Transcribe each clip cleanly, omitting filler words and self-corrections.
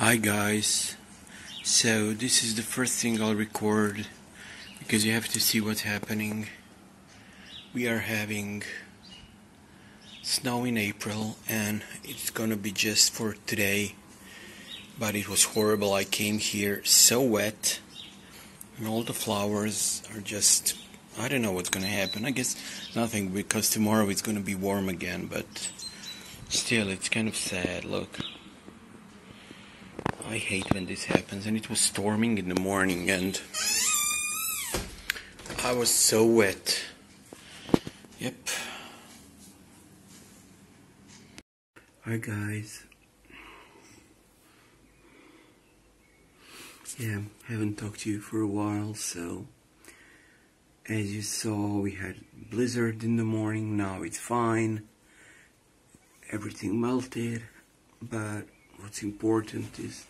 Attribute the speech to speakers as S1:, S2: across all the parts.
S1: Hi guys, so this is the first thing I'll record because you have to see what's happening. We are having snow in April and it's gonna be just for today, but it was horrible. I came here so wet and all the flowers are just, I don't know what's gonna happen. I guess nothing, because tomorrow it's gonna be warm again, but still it's kind of sad. Look, I hate when this happens. And it was storming in the morning and I was so wet. Yep. Hi guys. Yeah, haven't talked to you for a while, so as you saw, we had blizzard in the morning. Now it's fine. Everything melted, but what's important is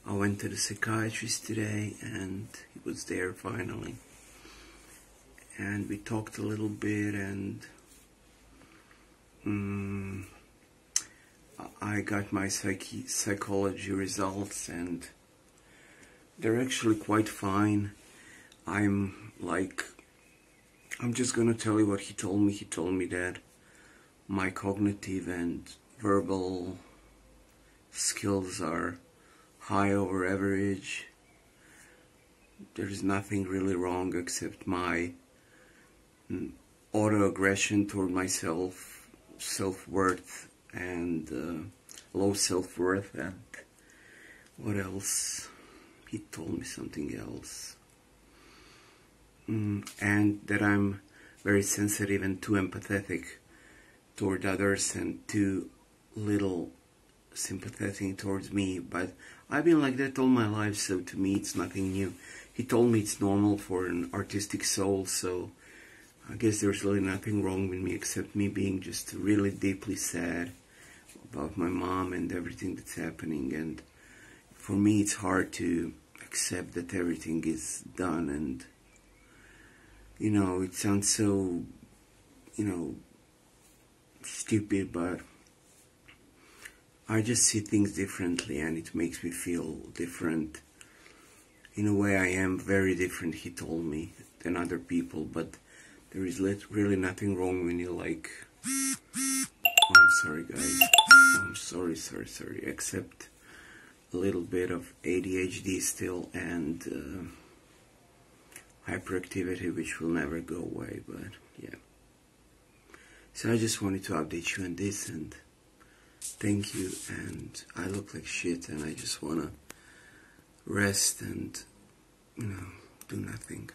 S1: I went to the psychiatrist today and he was there finally. And we talked a little bit and I got my psychology results and they're actually quite fine. I'm just gonna tell you what he told me. He told me that my cognitive and verbal skills are high over average. There's nothing really wrong except my auto-aggression toward myself, self-worth, and low self-worth, and what else? He told me something else. And that I'm very sensitive and too empathetic toward others and too little sympathetic towards me, but I've been like that all my life, so to me it's nothing new. He told me it's normal for an artistic soul, so I guess there's really nothing wrong with me except me being just really deeply sad about my mom and everything that's happening. And for me it's hard to accept that everything is done, and you know, it sounds so, you know, stupid, but I just see things differently and it makes me feel different. In a way I am very different, he told me, than other people, but there is really nothing wrong when you like... Oh, I'm sorry guys. Oh, I'm sorry, except a little bit of ADHD still and hyperactivity, which will never go away, but yeah. So I just wanted to update you on this, and thank you. And I look like shit and I just wanna rest and, you know, do nothing.